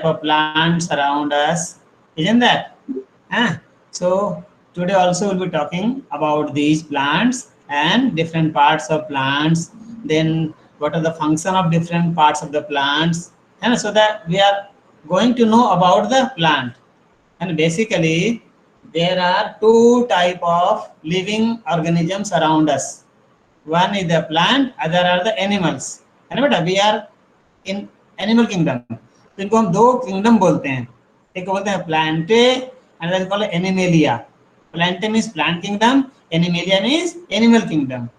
of plants around us, isn't that? So today also we'll be talking about these plants and different parts of plants. Then what are the function of different parts of the plants, and so that we are going to know about the plant. And basically, there are two type of living organisms around us. One is the plant, other are the animals. है ना बेटा? We are in animal kingdom. तो इनको हम दो kingdom बोलते हैं. एक को बोलते हैं plantae, another is called animalia. Plantae means plant kingdom, animalia means animal kingdom.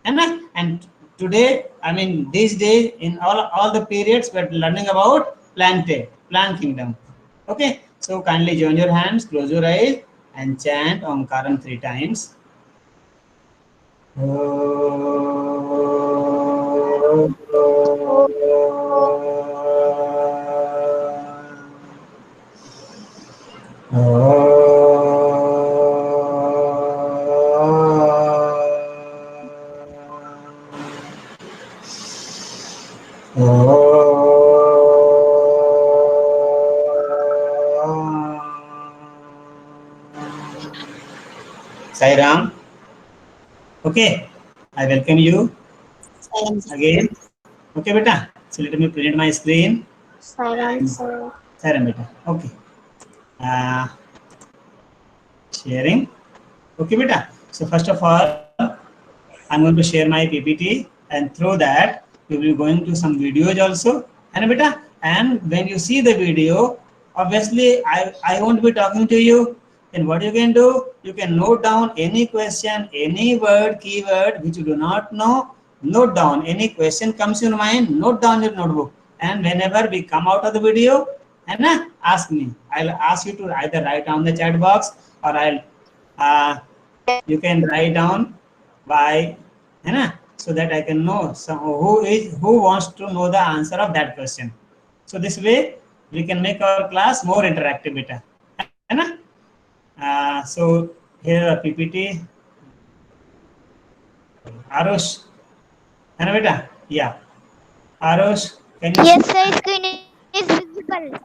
है ना? And today, I mean these days, in all the periods, we are learning about plantae, plant kingdom. Okay, so kindly join your hands, close your eyes, and chant Omkaram 3 times. Sai Ram. Okay, I welcome you again. Okay, beta. So let me present my screen. Sai Ram, beta. Okay. Sharing. Okay, beta. So first of all, I'm going to share my PPT, and through that we will be going to some videos also. And beta, and when you see the video, obviously I won't be talking to you. Then what you can do, you can note down any question, any word, keyword which you do not know. Note down any question comes in your mind, note down your notebook, and whenever we come out of the video, and ask me. I'll ask you to either write down the chat box, or you can write down by, so that I can know who wants to know the answer of that question. So this way we can make our class more interactive, beta. So here a PPT. Arush, beta? Yeah. Arush, can you? Yes, sir. Screen is visible.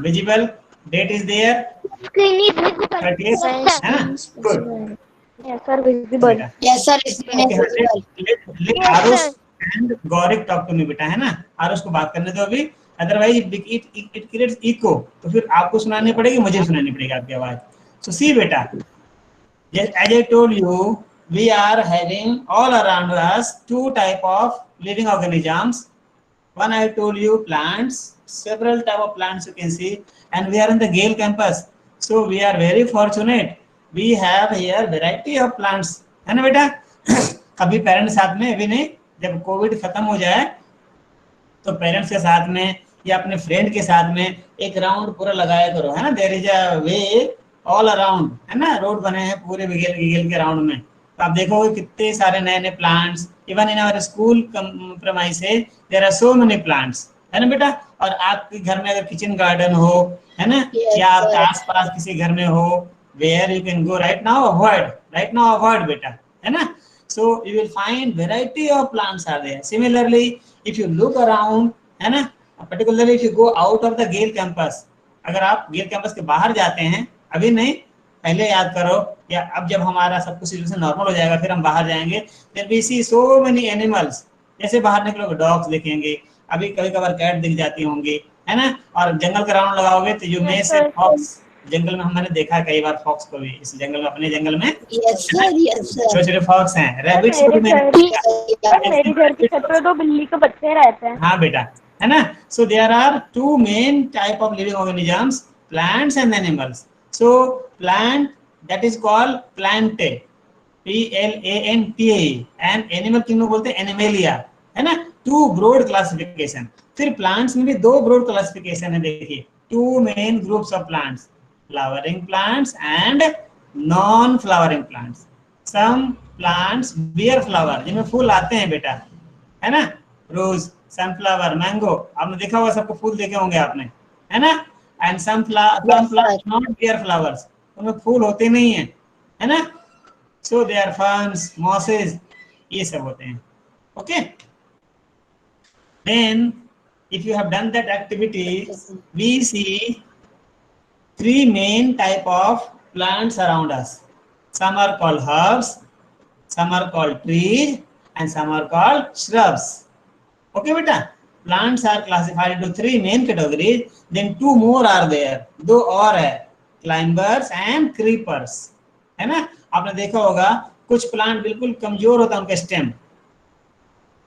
Visible. Date is there. Screen is visible. 30th. Yes, sir. Good. Yes, sir. Visible. Yes, sir. Screen is visible. Let Yes, Arush sir. and Gaurik talk to me, बेटा, है ना? आरुष को बात करने दो अभी. Otherwise it creates echo. तो फिर आपको सुनानी पड़ेगी, मुझे सुनानी पड़ेगी आपकी आवाज. So see, बेटा, as I told you, we are having all around us two type of living organisms. One I told you, plants, several type of plants you can see, and we are in the Gale campus. So we are very fortunate. We have here variety of plants. है ना बेटा? अभी parents साथ में, अभी नहीं, जब Covid खत्म हो जाए तो पेरेंट्स के साथ में या अपने फ्रेंड के साथ में एक राउंड पूरा लगाया करो, है ना? There is a way all around, है ना? रोड बने हैं पूरे विगेल के राउंड में, तो आप देखोगे कितने सारे नए नए plants. Even in our school premises there are so many plants, है ना बेटा? और आपके घर में अगर किचन गार्डन हो, है ना, या आपके आसपास किसी घर में हो, where you can go right now avoid बेटा, है ना? So you will find variety of plants are there. Similarly, if you look around, है ना, particularly if you go out of the Gale campus, अगर आप Gale campus के बाहर जाते हैं, अभी नहीं, पहले याद करो, या अब जब हमारा सब कुछ सिचुएशन नॉर्मल हो जाएगा फिर हम बाहर जाएंगे, then we see so many animals. जैसे बाहर निकलोगे डॉग्स दिखेंगे, अभी कभी कभार कैट दिख जाती होंगी, है ना? और जंगल का राउंड लगाओगे तो यू मे से फॉक्स. जंगल में हमने देखा है कई बार फॉक्स को भी, इस जंगल में, अपने जंगल में छोटे छोटे फॉक्स हैं. रैबिट्स को भी मेरी घर की छत पे 2 बिल्ली के बच्चे रहते हैं. हाँ बेटा, है ना? So there are two main type of living organisms, plants and animals. So plant, that is called plantae, PLANTAE, and animal kingdom बोलते हैं animalia, है ना? Two broad classification. फिर plants में भी दो broad classification है, देखिए, two main groups of plants, flowering plants and non-flowering plants. Some plants bear flower, जिनमें फूल आते हैं बेटा, है ना? रोज, सनफ्लावर, मैंगो, आपने देखा होगा, सबको फूल देखे होंगे आपने, है ना? And some plants not bear flowers, उनमें फूल होते नहीं है, है ना? So they are ferns, mosses, ये सब होते हैं. Okay. Then if you have done that activity, we see three main type of plants around us. Some are called herbs, some are called trees, and some are called shrubs. Okay, beta. Plants are classified into three main categories. Then two more are there. दो और है, climbers and creepers. है ना? आपने देखा होगा कुछ plant बिल्कुल कमजोर होता है उनका स्टेम,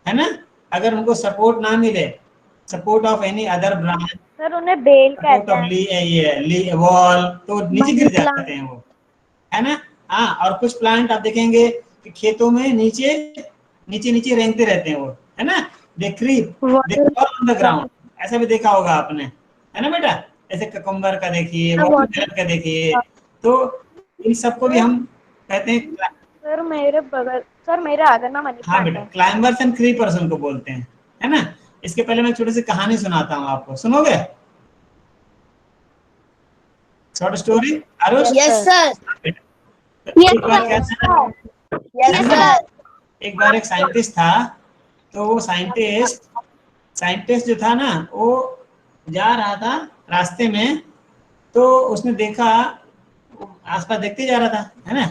है ना? अगर उनको सपोर्ट ना मिले, support of any other branch, sir उन्हें बेल सपोर्ट कहते ऑफ हैं। वॉल, तो नीचे गिर मनी जाते हैं वो, है ना? हाँ, और कुछ प्लांट आप देखेंगे कि खेतों में नीचे नीचे नीचे रेंगते रहते हैं वो, है ना? They creep, they crawl on the ground, ऐसा भी देखा होगा आपने, है ना बेटा? ऐसे ककम्बर का देखिए, वाटरमेलन का देखिए, तो इन सबको भी हम कहते हैं। सर मेरे आगे ना मनी हाँ प्लांट बेटा, है। क्लाइंबर्स एंड क्रीपर्स उनको बोलते हैं, है ना? इसके पहले मैं छोटी सी कहानी सुनाता हूँ आपको, सुनोगे? Short story Aarush? Yes, sir. एक बार क्या था, Yes, sir. एक बार एक साइंटिस्ट था, तो वो साइंटिस्ट जो था ना, वो जा रहा था रास्ते में, तो उसने देखा, आसपास देखते जा रहा था, है ना?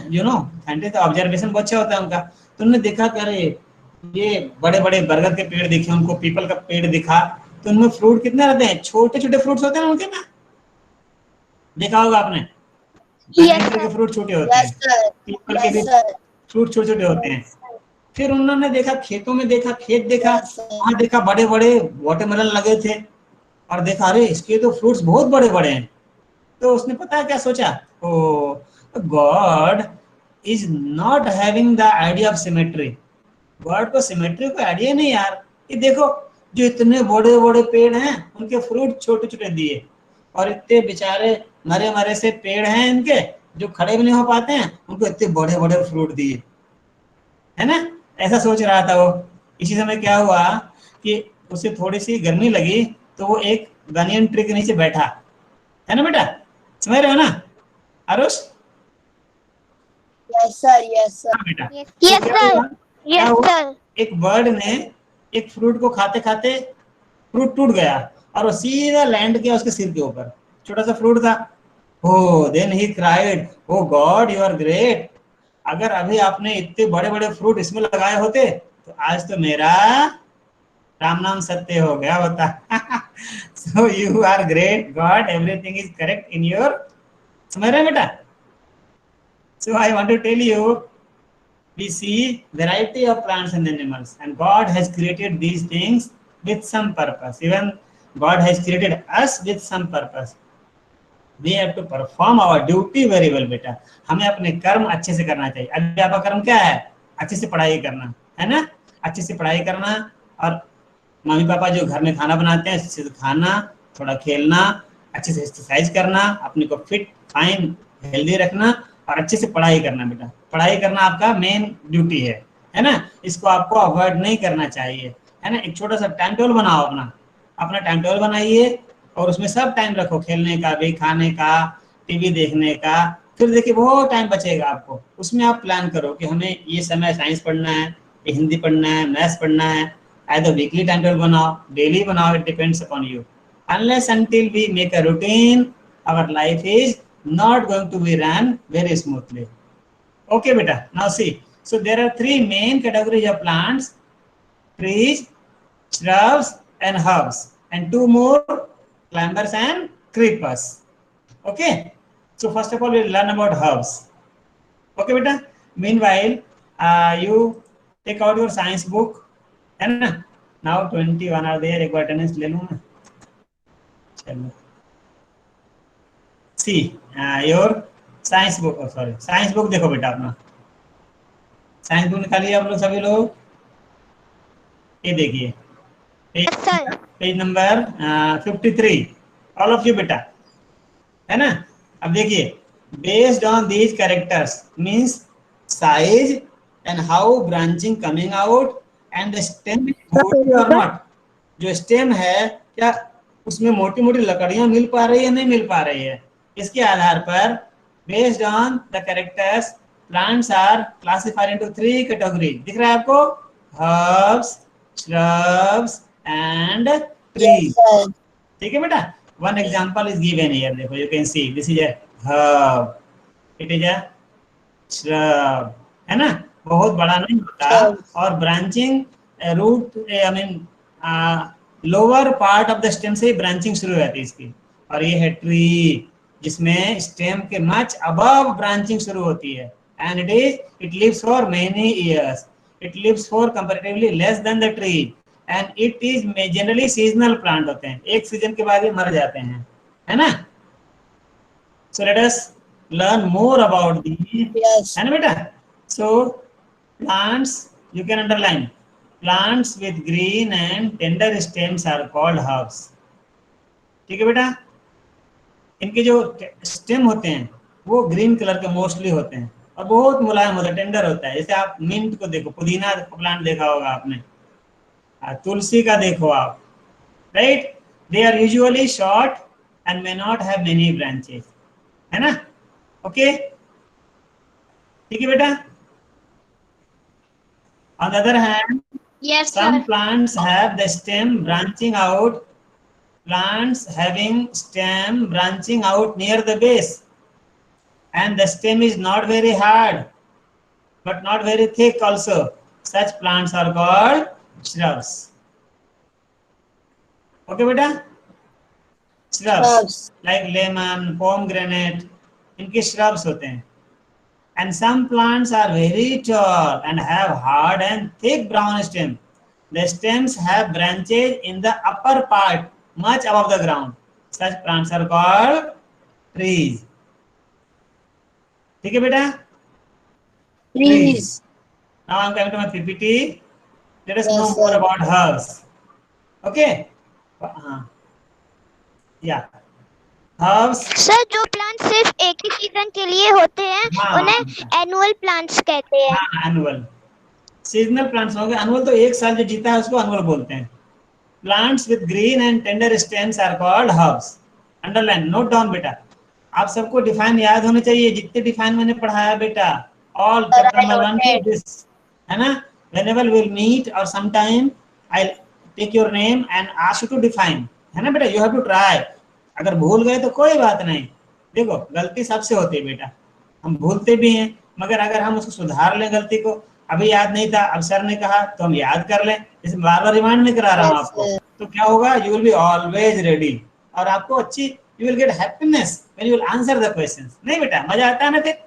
साइंटिस्ट ऑब्जर्वेशन बहुत अच्छा होता है उनका। तो उन्होंने देखा कि अरे ये बड़े बड़े बरगद के पेड़ दिखे उनको, पीपल का पेड़ दिखा, तो उनमें फ्रूट कितने रहते हैं, छोटे छोटे फ्रूट्स होते हैं ना उनके ना, देखा होगा आपने? के फ्रूट छोटे होते हैं, पीपल के भी फ्रूट छोटे छोटे होते हैं। फिर उन्होंने देखा खेतों में, देखा खेत देखा, वहां देखा बड़े बड़े वाटरमेलन लगे थे, और देखा अरे इसके तो फ्रूट्स बहुत बड़े बड़े हैं। तो उसने पता है क्या सोचा, oh God is not having the idea of symmetry. God को सिमेट्री का आइडिया नहीं यार, ये देखो जो इतने बड़े बड़े पेड़ हैं उनके फ्रूट छोटे छोटे दिए, और इतने बेचारे मरे मरे से पेड़ हैं इनके जो खड़े भी नहीं हो पाते हैं, उनको इतने बड़े बड़े फ्रूट दिए, है ना? ऐसा सोच रहा था वो। इसी समय क्या हुआ कि उसे थोड़ी सी गर्मी लगी, तो वो एक बनियन ट्री के नीचे बैठा, है ना बेटा? समझ रहे हो ना Aarush? Yes, sir. Yes, sir. हाँ बेटा। Yes, तो क्या sir. हुआ? क्या Yes, हुआ? sir. एक बर्ड ने एक फ्रूट को खाते खाते फ्रूट टूट गया, और वो सीधा लैंड किया उसके सिर के ऊपर, छोटा सा फ्रूट था। Oh, then he cried, "Oh God, you are great! अगर अभी आपने इतने बड़े बड़े फ्रूट इसमें लगाए होते तो आज तो मेरा राम नाम सत्य हो गया होता। So you are great, God. Everything is correct in your। समझ रहे बेटा? So I want to tell you, we see variety of plants and animals, and God has created these things with some purpose. Even God has created us with some purpose. We have to perform our duty very well बेटा। हमें अपने कर्म अच्छे से करना चाहिए। अभी आपका कर्म क्या है? अच्छे से पढ़ाई करना, है ना? अच्छे से पढ़ाई करना, और मम्मी पापा जो घर में खाना बनाते हैं अच्छे से खाना, थोड़ा खेलना, अच्छे से एक्सरसाइज करना, अपने को फिट फाइन हेल्दी रखना, और अच्छे से पढ़ाई करना बेटा। पढ़ाई करना आपका मेन ड्यूटी है ना? इसको आपको अवॉइड नहीं करना चाहिए, है ना? एक छोटा सा टाइम टेबल बनाओ, अपना टाइम टेबल बनाइए, और उसमें सब टाइम रखो, खेलने का भी, खाने का, टीवी देखने का। फिर देखिए बहुत टाइम बचेगा आपको, उसमें आप प्लान करो कि हमें ये समय साइंस पढ़ना है, ये हिंदी पढ़ना है, मैथ्स पढ़ना है। either weekly timetable बनाओ, daily बनाओ, it depends upon you. Unless until we make a routine, our life is not going to be run very smoothly. Okay beta, now see, so there are three main categories of plants: trees, shrubs and herbs, and two more: climbers and creepers. Okay, so first of all we'll learn about herbs. Okay beta, meanwhile you take out your science book, है ना? Now 21 are there, एक बार attendance ले लूँ मैं। चलो see your science book, sorry science book देखो बेटा, अपना साइंस बुक निकालिए आप लोग सभी लोग। ये देखिए page number 53, all of you बेटा, है ना? अब देखिए, based on these characters means size and how branching coming out and the stem और नॉट। जो स्टेम है क्या उसमें मोटी मोटी लकड़ियां मिल पा रही है, नहीं मिल पा रही है, इसके आधार पर based on the characters plants are classified into three category. दिख रहा है आपको? Herbs, shrubs and trees. sir. ठीक है बेटा. One example is given here. देखो, you can see this is a herb. It is a shrub. है ना, बहुत बड़ा नहीं होता. Shrub. और branching root I mean lower part of the stem से ब्रांचिंग शुरू हो जाती है इसकी. और ये है ट्री जिसमें स्टेम के मच अबव ब्रांचिंग शुरू होती है. And it lives for many years. It lives for comparatively less than the tree. And it is generally seasonal plant होते हैं, एक सीजन के बाद ये मर जाते हैं, है ना. So let us learn more about these. Yes. है ना बेटा. So plants, you can underline, plants with green and tender stems are called herbs. ठीक है बेटा. इनके जो स्टेम होते हैं वो ग्रीन कलर के मोस्टली होते हैं और बहुत मुलायम होता है, टेंडर होता है. जैसे आप मिंट को देखो, पुदीना प्लांट देखा होगा आपने, तुलसी का देखो आप, right. They are usually short and may not have many branches, है ना. ओके, ठीक है बेटा. On the other hand, Yes, some sir. plants have the stem branching out. Plants having stem branching out near the base, and the stem is not very hard, but not very thick also. Such plants are called shrubs. Okay, beta. Shrubs Shrubs. like lemon, pomegranate, इनके shrubs होते हैं. And some plants are very tall and have hard and thick brown stem. The stems have branches in the upper part, much above the ground. Such plants are called trees. ठीक है बेटा. Trees. Now I am coming to my PPT. Let us Yes, know more sir. about herbs. Okay. Yeah. Herbs. Sir जो plant सिर्फ एक ही season के लिए होते हैं हाँ, उन्हें एनुअल प्लांट्स कहते हैं. हाँ, एनुअल. सीजनल प्लांट्स होंगे. एनुअल तो एक साल जो जीता है उसको एनुअल बोलते हैं. Plants with green and tender stems are called herbs. Underline, note down बेटा. आप सबको डिफाइन याद होने चाहिए, जितने डिफाइन मैंने पढ़ाया बेटा. All chapter number 1 to this, है ना. व्हेनेवर वी विल मीट और some time I take your name and ask you to define, है ना बेटा. You have to try. अगर भूल गए तो कोई बात नहीं. देखो, गलती सबसे होती है बेटा, हम भूलते भी हैं, मगर अगर हम उसको सुधार लें गलती को. अभी याद नहीं था, अब सर ने कहा तो हम याद कर लें. जैसे बार बार रिमाइंड नहीं करा रहा हूँ आपको, तो क्या होगा, you will be always ready. और आपको अच्छी, you will get happiness when you will answer the questions. नहीं बेटा, मजा आता है ना फिर.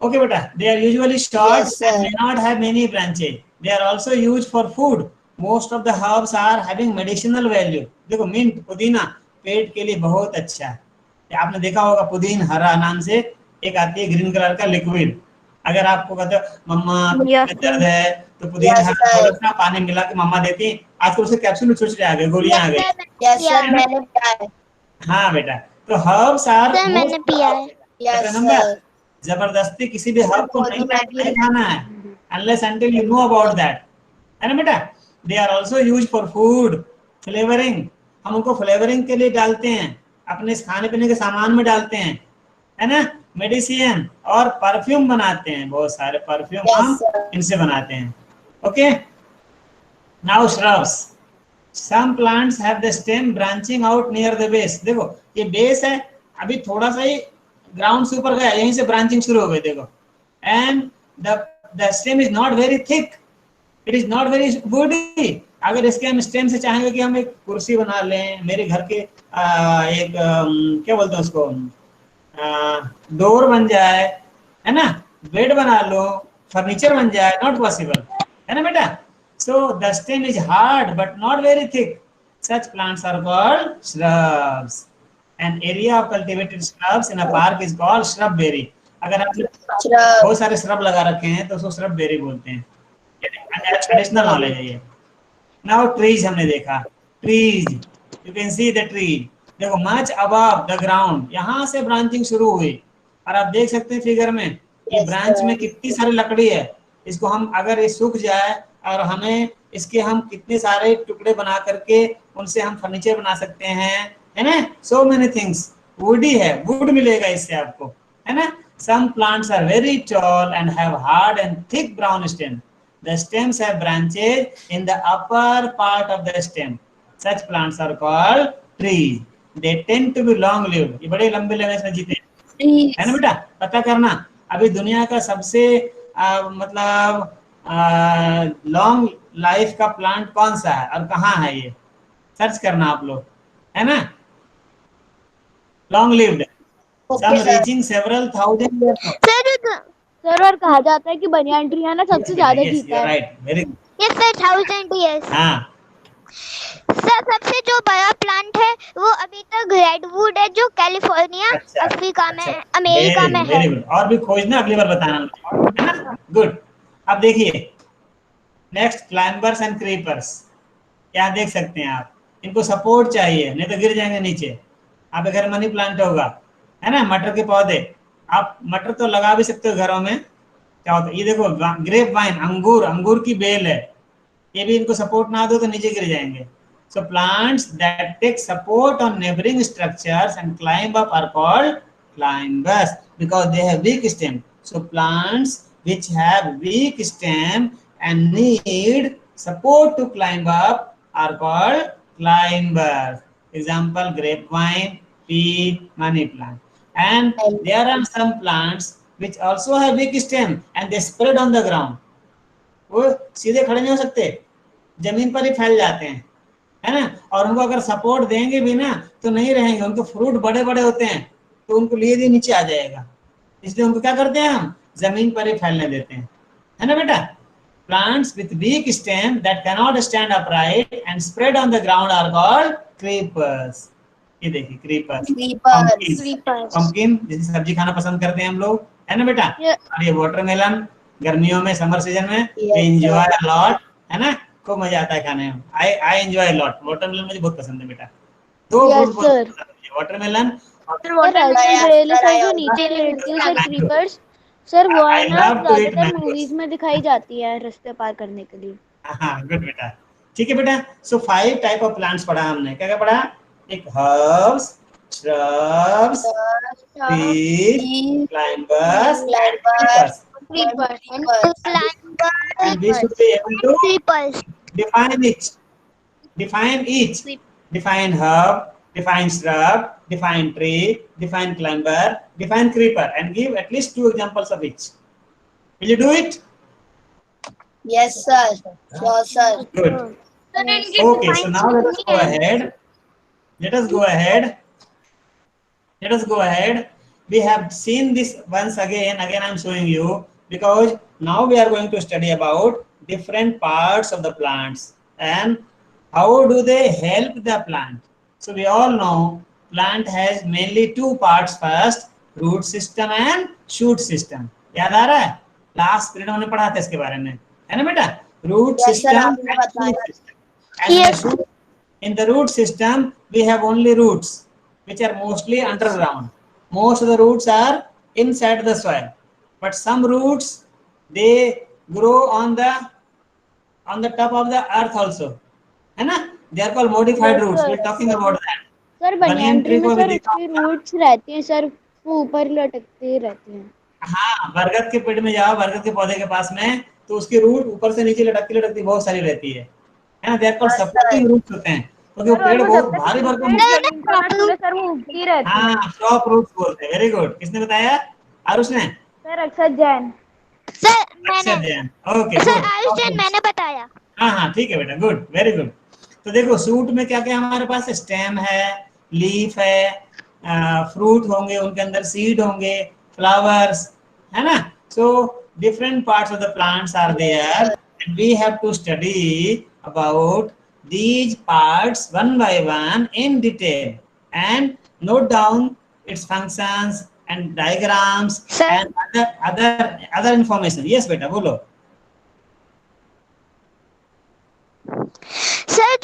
ओके बेटा. They are usually short and may not have many branches. They are also used for food. Most of the herbs are having medicinal value. देखो, mint, पुदीना पेट के लिए बहुत अच्छा है. आपने देखा होगा पुदीन हरा नाम से एक आती है ग्रीन कलर का लिक्विड. अगर आपको कहते हो मम्मा पेट दर्द है तो पुदीन हरा थोड़ा सा पानी मिला के मम्मा देती. आजकल उसके कैप्सूल छोटे आ गए, गोलियां आ गई. Yes, sir. मैंने पिया है. हाँ बेटा. तो हर्ब्स आर, सर मैंने पिया है. Yes, remember, sir. जबरदस्ती किसी भी हर्ब को नहीं खाना है unless until you know about that, है ना बेटा. They are also used for food flavoring. हम उनको फ्लेवरिंग के लिए डालते हैं, अपने खाने पीने के सामान में डालते हैं, है ना. मेडिसिन और परफ्यूम बनाते हैं, बहुत सारे परफ्यूम Yes, हम sir. इनसे बनाते हैं. Okay. Now shrubs. Some plants have the stem branching out near the base. देखो, ये बेस है, अभी थोड़ा सा ही ग्राउंड से ऊपर गया, यहीं से ब्रांचिंग शुरू हो गई. देखो, and the stem is not very thick, it is not very woody. अगर इसके हम स्टेम से चाहेंगे कि हम एक कुर्सी बना लें, मेरे घर के एक क्या बोलते हैं उसको, डोर बन जाए, है ना, बेड बना लो, फर्नीचर बन जाए, नॉट पॉसिबल, है ना बेटा. So the stem is hard but not very thick. Such plants are called shrubs. An area of cultivated shrubs in a park is called shrubbery. अगर आपने बहुत सारे श्रब लगा रखे हैं तो उसको shrubbery बोलते हैं. Additional knowledge है ये. Now trees हमने देखा. Trees, you can see the tree. देखो, much above the ground. यहाँ से ब्रांचिंग शुरू हुई और आप देख सकते हैं फिगर में, ये ब्रांच में कितनी सारी लकड़ी है. इसको हम, अगर ये सूख जाए और हमें इसके हम कितने सारे टुकड़े बना करके उनसे हम फर्नीचर बना सकते हैं, है ना. So many things. वुडी है, वुड मिलेगा इससे आपको, है ना. Some plants are very tall and have hard and thick brown stem. The stems have branches in the upper part of the stem. Such plants are called trees. They tend to be long lived. ये बड़े लंबे लंबे इसमें जीते हैं, है ना बेटा? पता करना अभी दुनिया का सबसे मतलब लॉन्ग लाइफ का प्लांट कौन सा है और कहाँ है, ये सर्च करना आप लोग, है ना? Long lived, some reaching several thousand years old. Sir और कहा जाता है कि बनियान ट्री है ना सबसे ज्यादा जीता है। Right, very good. Yes sir, 1000 years। हाँ सर सबसे जो बड़ा प्लांट है वो अभी तक रेडवुड है, जो कैलिफोर्निया अफ्रीका में अमेरिका में है। Very good. और भी खोजना, अगली बार बताना, है ना? गुड। अब देखिए नेक्स्ट, क्लाइंबर्स एंड क्रीपर्स। क्या देख सकते हैं आप, इनको सपोर्ट चाहिए नहीं तो गिर जाएंगे नीचे। आपके घर मनी प्लांट होगा, है ना, मटर के पौधे, आप मटर तो लगा भी सकते हो घरों में। क्या होता है, ये देखो ग्रेप वाइन, अंगूर, अंगूर की बेल है, ये भी इनको सपोर्ट ना दो तो नीचे गिर जाएंगे। So plants that take support on neighboring structures and climb up are called climbers because they have weak stem. So plants which have weak stem and need support to climb up are called climbers. Example, grapevine, pea, money plant. And there are some plants which also have weak stem and they spread on the ground. वो सीधे खड़े नहीं हो सकते, जमीन पर ही फैल जाते हैं, है ना? और उनको अगर सपोर्ट देंगे भी ना तो नहीं रहेंगे, उनके फ्रूट बड़े बड़े होते हैं तो उनको लिए भी नीचे आ जाएगा, इसलिए उनको क्या करते हैं हम, जमीन पर ही फैलने देते हैं, है ना बेटा? Plants with weak stem that cannot stand upright and spread on the ground are called creepers. ये देखिए क्रीपर्स, पंपकिन जैसी सब्जी खाना पसंद करते हैं हम लोग, है ना बेटा? और ये वाटरमेलन गर्मियों में, समर सीजन में एंजॉय अ लॉट, है ना? खूब मजा आता है खाने में। I enjoy lot. वाटरमेलन मुझे बहुत पसंद है बेटा। दो फ्रूट बहुत पसंद है, वाटरमेलन और जो नीचे लेटती है सर, क्रीपर्स सर, वो है ना ज्यादातर मूवीज में दिखाई जाती है रास्ते पार करने के लिए। हाँ गुड बेटा, ठीक है बेटा। सो 5 टाइप ऑफ प्लांट्स पढ़ा हमने। क्या क्या पढ़ा? एक herbs, shrubs, trees, climbers, and we should be able to define each. Define herb, define shrub, define tree, define climber, define creeper, and give at least 2 examples of each. Will you do it? Yes, sir. Sure, sir. Good. Okay, so now let us go ahead. Let us go ahead. We have seen this once again. Again, I am showing you because now we are going to study about different parts of the plants and how do they help the plant. So we all know plant has mainly 2 parts. First, root system and shoot system. याद आ रहा है? Last period हमने पढ़ा था इसके बारे में, है ना बेटा? Root system and in the root system we have only roots which are mostly underground. Most of the roots are inside the soil, but some roots they grow on the top of the earth also, है ना? They are called modified roots. We are talking about that. Sir banyan tree में sir उसकी roots रहती हैं sir, वो ऊपर लटकते रहती हैं। हाँ, बरगद के पेड़ में जाओ, बरगद के पौधे के पास में, तो उसकी रूट ऊपर से नीचे लटकती बहुत सारी रहती है ना? They are called supporting roots होते हैं, क्योंकि वो पेड़ बहुत भारी भरकम सर वो उगती रहती है। हाँ, टॉप रूट्स बोलते हैं। Very good. किसने बताया? आरुष ने? सर अक्षत जैन। सर मैंने। ओके सर आरुष जैन मैंने बताया। हाँ ठीक है बेटा, गुड, वेरी गुड। तो देखो सूट में क्या क्या हमारे पास, स्टेम है, लीफ है, फ्रूट होंगे, उनके अंदर सीड होंगे, फ्लावर्स, है ना? So different parts of the plants are there and we have to study about these parts one by one in detail and note down its functions and diagrams and other information. Yes beta, bolo. Sir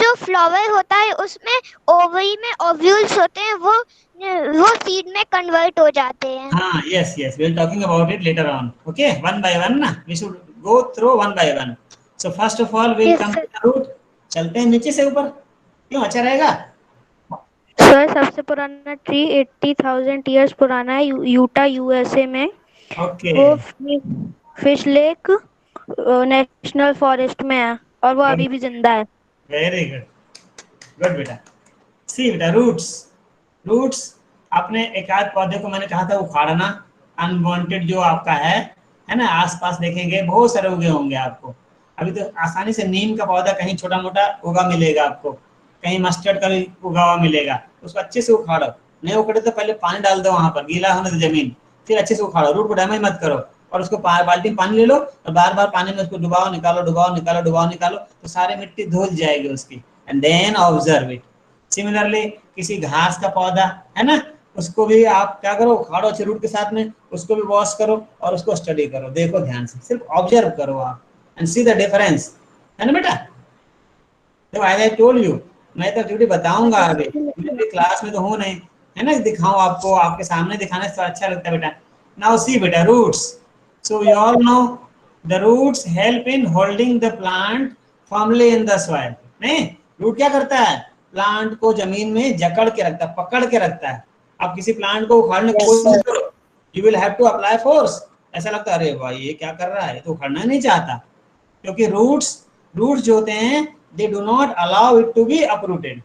जो flower होता है उसमें ovary में ovules होते हैं, वो seed में convert हो जाते हैं। हाँ, yes, we are talking about it later on. Okay, one by one ना, we should go through one by one. So first of all we'll come to the root. चलते हैं नीचे से ऊपर, क्यों? अच्छा रहेगा। सर सबसे पुराना ट्री 80,000 ईयर्स पुराना है, यूटा यूएसए में। ओके। वो फिश लेक नेशनल फॉरेस्ट में है और वो अभी भी जिंदा है। वेरी गुड, गुड बेटा। सी बेटा, रूट्स। रूट्स, आपने एक आध पौधे को मैंने कहा था उखाड़ना, अनवांटेड जो आपका है ना, आसपास देखेंगे बहुत सारे उगे होंगे आपको। अभी तो आसानी से नीम का पौधा कहीं छोटा मोटा उगा मिलेगा आपको, कहीं मस्टर्ड का भी उगा हुआ मिलेगा, उसको अच्छे से उखाड़ो। नहीं उखड़े तो पहले पानी डाल दो वहां पर, गीला होने दो जमीन, फिर अच्छे से उखाड़ो, रूट को डैमेज मत करो। और उसको बाल्टी में पानी ले लो और बार बार पानी में उसको डुबाओ निकालो, डुबाओ निकालो, डुबाओ निकालो, तो सारी मिट्टी धुल जाएगी उसकी। And then observe it. Similarly किसी घास का पौधा है ना, उसको भी आप क्या करो, उखाड़ो अच्छे रूट के साथ में, उसको भी वॉश करो और उसको स्टडी करो, देखो ध्यान से, सिर्फ ऑब्जर्व करो आप एंड सी द डिफरेंस, है ना बेटा। तो आई टोल्ड यू, मैं तो एक्टिविटी बताऊंगा अभी, मैं क्लास में तो हूँ नहीं, है ना, दिखाऊं आपको, आपके सामने दिखाने से अच्छा लगता है बेटा। नाउ सी बेटा, roots. So you all know the roots help in holding the plant firmly in the soil. नहीं, रूट क्या करता है, प्लांट को जमीन में जकड़ के रखता है, पकड़ के रखता है। आप किसी प्लांट को उखाड़ने की कोशिश करो, you will have to apply force, ऐसा लगता है अरे भाई ये क्या कर रहा है, ये तो उखाड़ना नहीं चाहता, क्योंकि रूट्स जो होते हैं they do not allow it to be uprooted,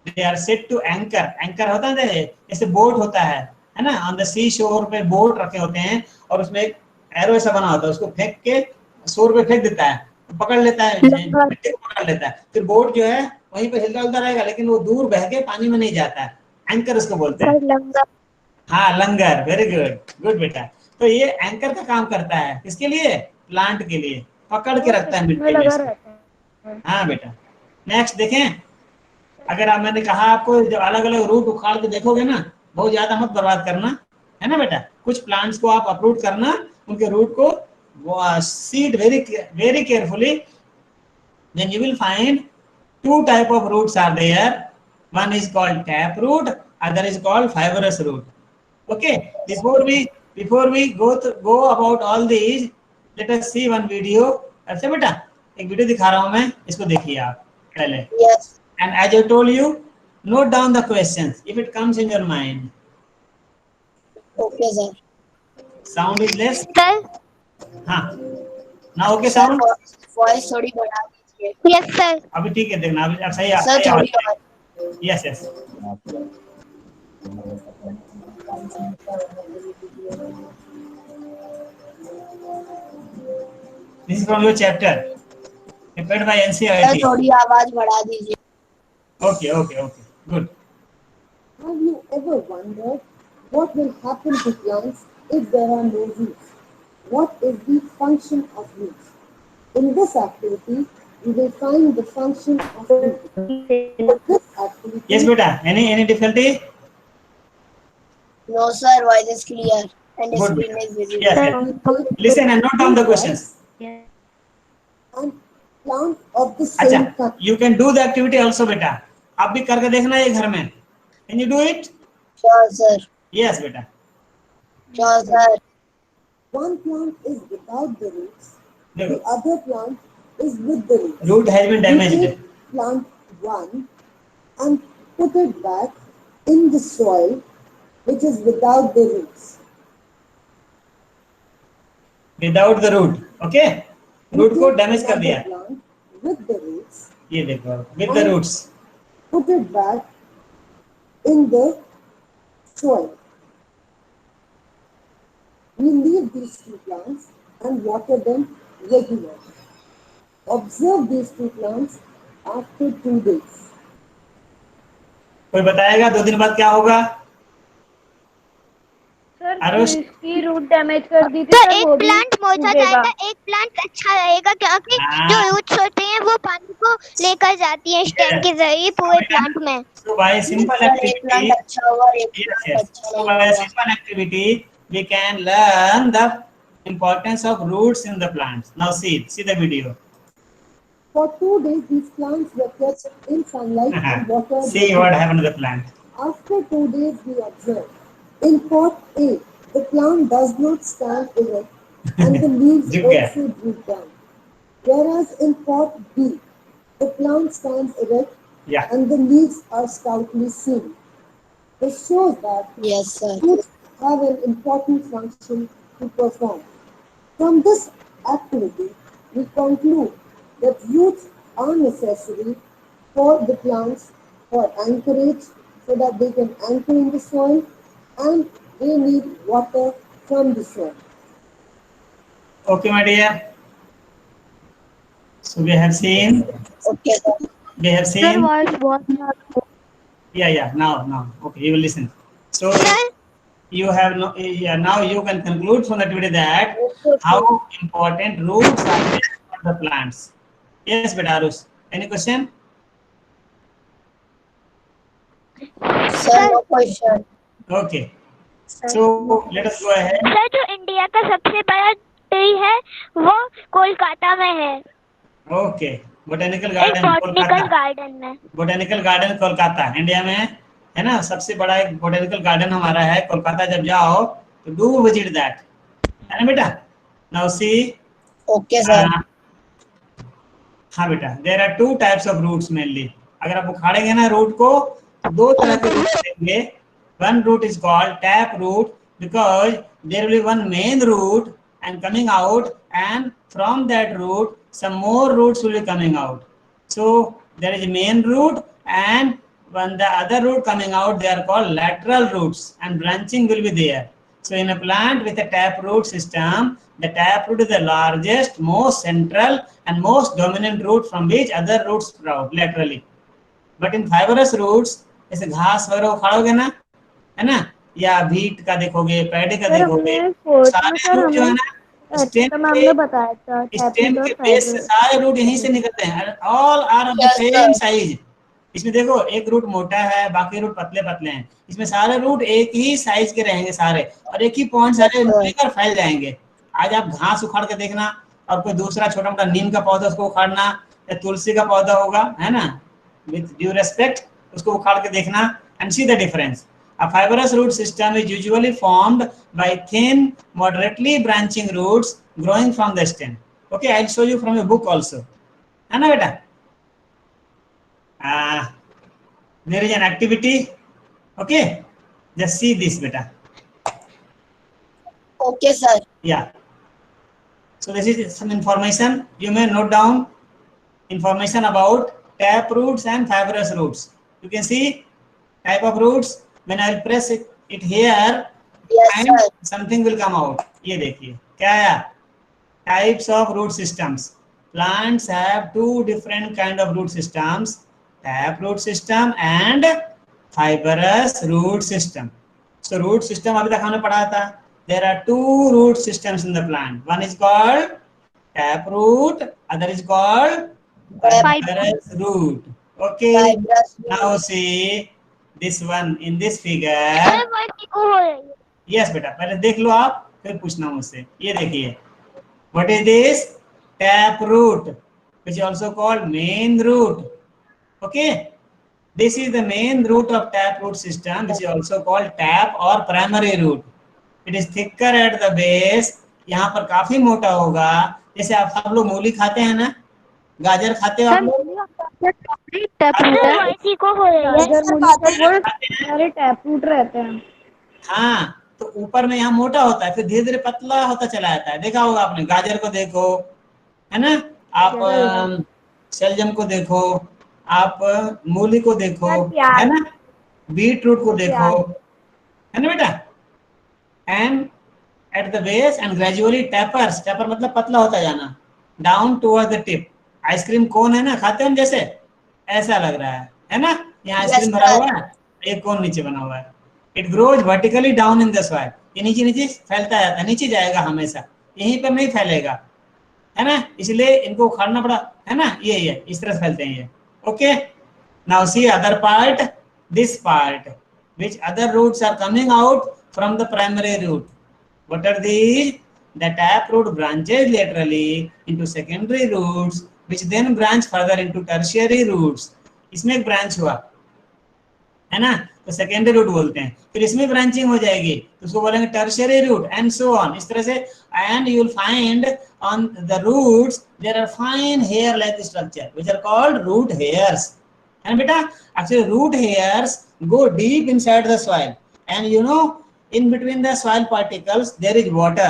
they are set to anchor। Anchor होता है जैसे बोट होता है ना, ऑन द सी शोर पे बोट रखे होते हैं और उसमें एक एरो ऐसा बना होता है, उसको फेंक के शोर पे फेंक देता है, पकड़ लेता है, मिट्टी को पकड़ लेता है, फिर बोट जो है वहीं पे हिलता हिलता रहेगा, लेकिन वो दूर बह के पानी में नहीं जाता है, एंकर उसको बोलते हैं। हाँ, लंगर, वेरी गुड, गुड बेटा। तो ये एंकर का काम करता है, किसके लिए, प्लांट के लिए, पकड़ के रखता है मिट्टी में। हाँ बेटा, नेक्स्ट देखें। अगर आप, मैंने कहा आपको जब अलग अलग रूट उखाड़ के देखोगे ना, बहुत ज्यादा मत बर्बाद करना, है ना बेटा। कुछ प्लांट्स को आप अप्रूट करना, उनके रूट को seed very carefully, then you will find two type of roots are there. One is called tap root, other is called fibrous root. Okay, before we go about all these, let us see one video। अच्छा बेटा, एक video दिखा रहा हूं मैं, इसको देखिए आप पहले। Yes. And as I told you, note down the questions if it comes in your mind। Okay, sir. Sound is less? Sir. हाँ, now okay Sir, sound? voice थोड़ी बढ़ा दीजिए। Yes sir. अभी ठीक है, देखना अभी अब सही Sir, थोड़ी आवाज। Yes, yes। This is from your chapter prepared by sir NCERT। थोड़ी आवाज बढ़ा दीजिए। Okay, good। Have you ever wondered what will happen to plants if there are no roots? What is the function of roots? In this activity, we will find the function of roots. For this activity, Yes beta, any difficulty? No, sir, voice is clear and Good screen beta। is visible. Yes। Listen and note down the questions। and plant of the अच्छा, same kind. you can do the activity also बेटा, आप भी करके देखना ये घर में। Can you do it? Sure, sir. Yes बेटा। Sure, sir. One plant is without the roots, the देखो, other plant is with the roots. root has been We damaged। take plant 1 and put it back in the soil which is without the roots. Without the root, okay? Root को damage कर दिया। Plant with the roots, ये देखो, with the roots। put it back in the soil. We leave these two plants and water them regularly. Observe these two plants after 2 days. कोई बताएगा 2 दिन बाद क्या होगा? सर आरुष? इसकी रूट डैमेज कर दी थी तो सर, एक वो भी प्लांट मौजूद उगेगा। रहेगा, एक प्लांट अच्छा रहेगा, क्योंकि हाँ। जो रूट्स होते हैं वो पानी को लेकर जाती है स्टेम के जरिए पूरे प्लांट में। So by simple Sir, एक activity, प्लांट अच्छा होगा और एक yes, प्लांट yes। अच्छा So नहीं by a होगा। simple activity, we can learn the importance of roots in the plants। Now see the video। For 2 days, these plants were kept in sunlight and watered. See what happened to the plant। After 2 days, we observed. In pot A, the plant does not stand erect and the leaves झुक गया। also droop down. Whereas in pot B, the plant stands erect Yeah। and the leaves are stoutly seen. This shows that Yes, sir. roots have an important function to perform. From this activity, we conclude that roots are necessary for the plants for anchorage so that they can anchor in the soil, and they need water from the soil. Okay, my dear. So we have seen. Okay, sir. We have Sir, seen. what? Yeah. Now. Okay, you will listen. So Sir, you have no. Yeah. Now you can conclude from the activity that how important roots are for the plants. Yes, beta Arush. Any question? Sir, no question. Okay. So let us go ahead. Sir जो India का सबसे बड़ा tree है वो कोलकाता में है, Okay. Botanical एक Garden botanical Kolkata. Garden में। बोटेनिकल गार्डन कोलकाता इंडिया में है ना, सबसे बड़ा एक बोटेनिकल गार्डन हमारा है कोलकाता। जब जाओ तो डू विजिट दैट, है ना बेटा। Now see, Okay, sir. हाँ बेटा, there are two types of roots mainly. अगर आप उखाड़ेंगे ना रूट को तो दो तरह के रूट देंगे। One root is called tap root because there will be one main root and coming out, and from that root some more roots will be coming out. So there is a main root, and when the other root coming out, they are called lateral roots, and branching will be there. So in a plant with a tap root system, the tap root is the largest, most central and most dominant root from which other roots sprout laterally. But in fibrous roots, जैसे घास वगैरह उखाड़ोगे ना, है ना, या beat का देखोगे, paddy का देखोगे, सारे रूट जो है ना स्टेम मैम ने बताया था स्टेम के बेस से सारे रूट यहीं से निकलते हैं। All are of the Yes, same sir. Size. इसमें देखो एक रूट मोटा है, बाकी रूट पतले पतले हैं। इसमें सारे रूट एक ही साइज के रहेंगे सारे, और एक ही पॉइंट सारे मिलकर फैल जाएंगे। आज आप घास उखाड़ के देखना, और कोई दूसरा छोटा मोटा नीम का पौधा उसको उखाड़ना, या तुलसी का पौधा होगा, है ना, विथ ड्यू रेस्पेक्ट, उसको उखाड़ के देखना and see the difference. A fibrous root system is usually formed by thin, moderately branching roots growing from the stem. Okay, I'll show you from a book also. है ना बेटा? There is an activity. Okay, just see this beta. Okay, sir. Yeah. So this is some information. You may note down information about tap roots and fibrous roots. You can see type of roots. When I will press it here, Yes, and sir. something will come out. ये देखिए क्या आया? Types of root systems. Plants have two different kind of root systems: tap root system and fibrous root system. So root system अभी तक हमने पढ़ा था. There are two root systems in the plant. One is called tap root, other is called fibrous root. Okay. Fibrous root. Now see this one in this figure. Sir वो eco हो रही है। Yes बेटा, पहले देख लो आप, फिर पूछना मुझसे। ये देखिए, what is this? Tap root, which is also called main root. Okay, this is the main root of tap root system, which is also called tap or primary root. It is thicker at the base. यहाँ पर काफी मोटा होगा। जैसे आप सब लोग मूली खाते हैं ना, गाजर खाते हो आप लोग? टैप रूट सर है। वो इको हो रही है। गाजर मूली सब वो सारे टैप रूट रहते हैं। हाँ, तो ऊपर में यहाँ मोटा होता है, फिर धीरे धीरे पतला होता चला जाता है। देखा होगा आपने, गाजर को देखो, है ना, आप शलजम को देखो, आप मूली को देखो, है ना, बीट रूट को देखो, है ना बेटा। And at the base and gradually tapers, tapper मतलब पतला होता जाना, down toward the tip. Ice cream cone है ना, खाते हैं जैसे, ऐसा लग रहा है ना, यहाँ आइसक्रीम भरा हुआ है, एक कोन नीचे बना हुआ है। It grows vertically down in the soil, ये नीचे नीचे फैलता जाता है, नीचे जाएगा हमेशा, यहीं पर नहीं फैलेगा, है ना, इसलिए इनको उखाड़ना पड़ा, है ना, ये इस तरह से फैलते हैं ये। Okay, now see other part, this part, which other roots are coming out from the primary root. What are these? The tap root branches laterally into secondary roots, which then branch further into tertiary roots. इसमें एक branch हुआ, है ना, तो secondary root बोलते हैं। फिर इसमें ब्रांचिंग हो जाएगी तो उसको बोलेंगे tertiary root, and so on, इस तरह से। And you will find on the roots there are fine hair like structure which are called root hairs. And beta, actually root hairs go deep inside the soil, and you know, in between the soil particles there is water,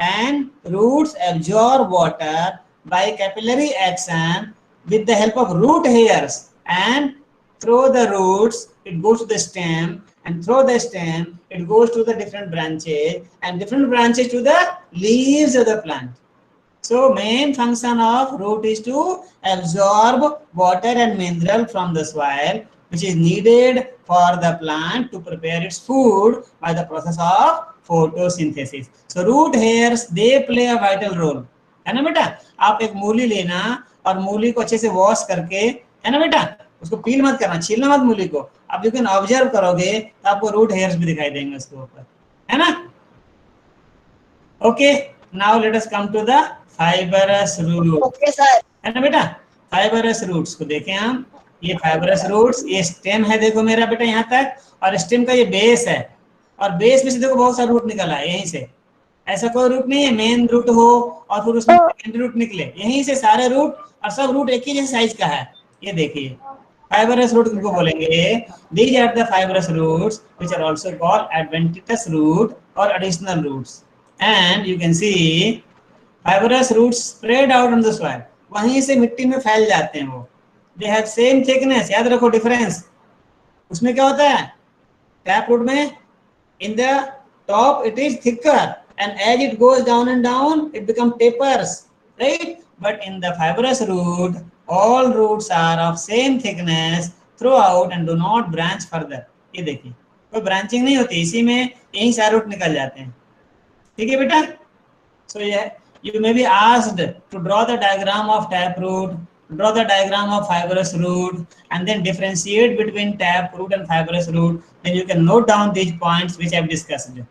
and roots absorb water by capillary action with the help of root hairs, and through the roots it goes to the stem, and through the stem it goes to the different branches, and different branches to the leaves of the plant. So main function of root is to absorb water and mineral from the soil, which is needed for the plant to prepare its food by the process of photosynthesis. So root hairs, they play a vital role. है ना बेटा? आप एक मूली लेना और मूली को अच्छे से वॉश करके, है ना बेटा, उसको पील मत करना, छीलना मत मूली को, आप लेकिन ऑब्जर्व करोगे तो आपको रूट हेयर्स भी दिखाई देंगे उसके ऊपर, है ना? Okay, now let us come to the fibrous root. Okay sir. है ना बेटा? फाइबरस रूट्स को देखें हम. ये फाइबरस रूट्स, ये स्टेम है देखो मेरा बेटा यहाँ तक, और स्टेम का ये बेस है, और बेस में से देखो बहुत सारा रूट निकला है यहीं से. ऐसा कोई रूट नहीं है मेन रूट हो और फिर उसमें सेकेंडरी रूट निकले, यहीं से सारे रूट, और सब रूट एक ही जैसे साइज का है. ये देखिए फाइबरस रूट किनको बोलेंगे? These are the fibrous roots which are also called adventitious root और additional roots. And you can see fibrous roots spread out on the soil, वहीं से मिट्टी में फैल जाते हैं वो. दे हैव सेम थिकनेस, याद रखो डिफरेंस. उसमें क्या होता है टैप रूट में? In the top it is thicker, and as it goes down and down it becomes tapers, right? But in the fibrous root all roots are of same thickness throughout and do not branch further. ये देखिए कोई branching नहीं होती, इसी में यही सारे root निकल जाते हैं. ठीक है बेटा? So yeah, you may be asked to draw the diagram of taproot, draw the diagram of fibrous root, and then differentiate between taproot and fibrous root. Then you can note down these points which I have discussed.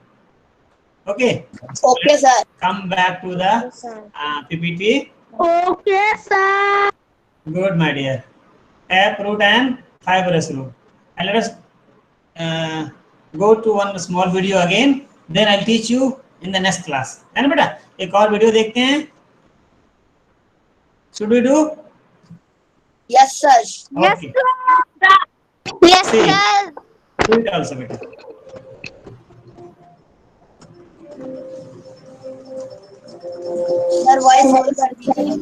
Okay. Okay, sir. Come back to the PPT. Okay, sir. Good, my dear. Taproot and fibrous root. And let us go to one small video again. Then I'll teach you in the next class. है ना बेटा? एक और video देखते हैं. Should we do? Yes, sir. Okay. Yes, See. sir. Do it also बेटा. Sir, voice full कर दीजिए.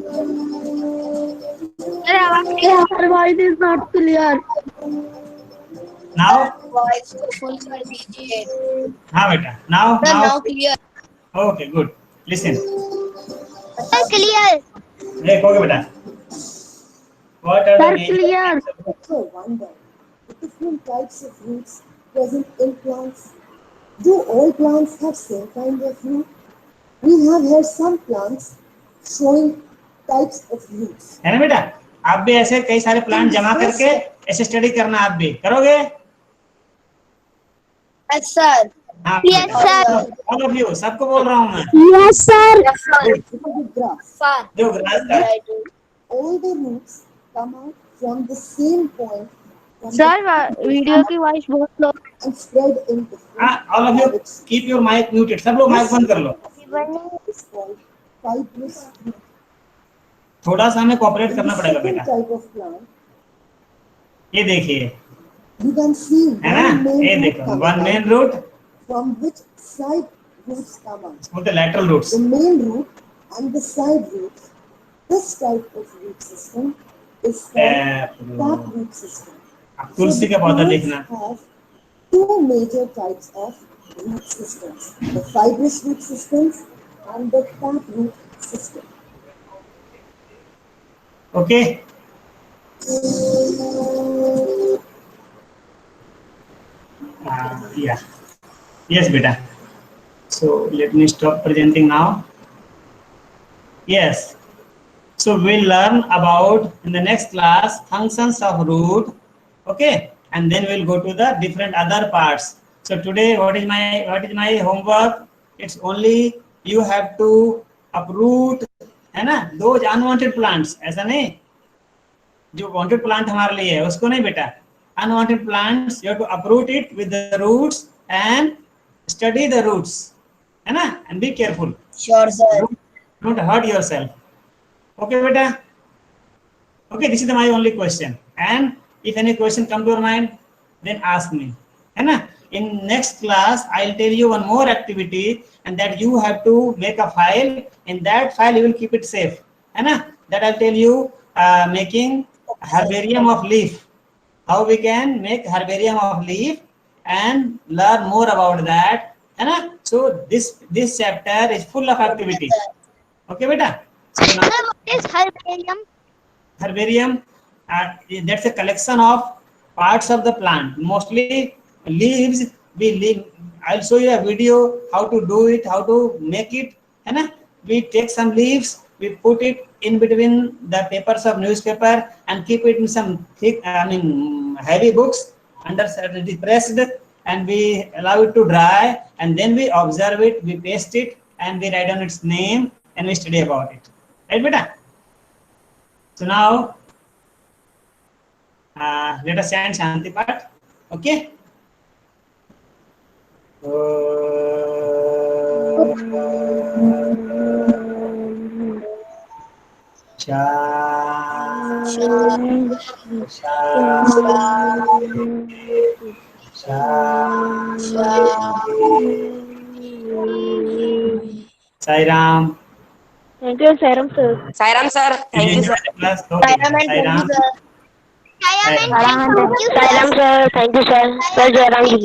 Sir, voice is not clear. Now? Voice full कर दीजिए. हाँ बेटा. Now? Sir, now clear. Okay, good. Listen. Sir, clear. देखोगे बेटा. What are the Sir, main clear. Also wonder the different types of roots present in plants. Do all plants have same kind of root? We have here some plants showing types of roots. है ना बेटा? आप भी ऐसे कई सारे plant जमा करके ऐसे स्टडी करना, आप भी करोगे? Yes, sir. हाँ. Yes, sir. All of you, सबको बोल रहा हूँ मैं. Yes, sir. Yes, sir. Look at the graph. Sir. जो ग्रास का Right. All the roots come out from the same point from Sir, the video की voice बहुत लो. and spread in different हाँ, all of you keep your mic muted. सब लोग mic बंद कर लो. is called fibrous root. थोड़ा सा हमें कोऑपरेट करना पड़ेगा Second बेटा. type of plant, ये देखिए, you can see है ना? one main ये root देखो, coming one out, main root, from which side roots come out. वो तो lateral roots. The main root and the side roots. This type of root system is called tap root system. अब तुलसी का पौधा देखना. plants have two major types of root systems: the fibrous root systems and the tap root system. Okay. Yeah. Yes, beta. So let me stop presenting now. Yes. So we'll learn about in the next class functions of root. Okay, and then we'll go to the different other parts. So today, what is my homework? It's only you have to uproot, है ना, those unwanted plants. ऐसा नहीं, जो wanted plant हमारे लिए है उसको नहीं बेटा. Unwanted plants, you have to uproot it with the roots and study the roots, है ना, and be careful. Sure, sir. Don't hurt yourself. Okay, beta. Okay, this is my only question. And if any question come to your mind, then ask me. है ना? In next class, I'll tell you one more activity, and that you have to make a file. In that file, you will keep it safe. है ना? That I'll tell you making herbarium of leaf. How we can make herbarium of leaf and learn more about that, है ना? So this chapter is full of activities. Okay, beta. So now, Sir, what is herbarium? herbarium, that's a collection of parts of the plant, mostly leaves. I'll show you a video how to do it, how to make it, है ना? We take some leaves, we put it in between the papers of newspaper and keep it in some thick, heavy books under pressed, and we allow it to dry, and then we observe it, we paste it, and we write down its name, and we study about it. Right, beta? So now, let us chant Shanti Path. Okay? Sai Ram. Thank you, Sairam sir. Sairam sir, thank you sir. Sairam and thank you, sir. Thank you, sir. sir, thank you, sir. Sir Jairam ji.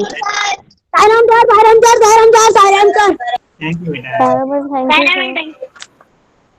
Sairam sir, Sairam sir, Sairam sir, Sairam sir. Thank you, beta. Sairam, thank you, sir.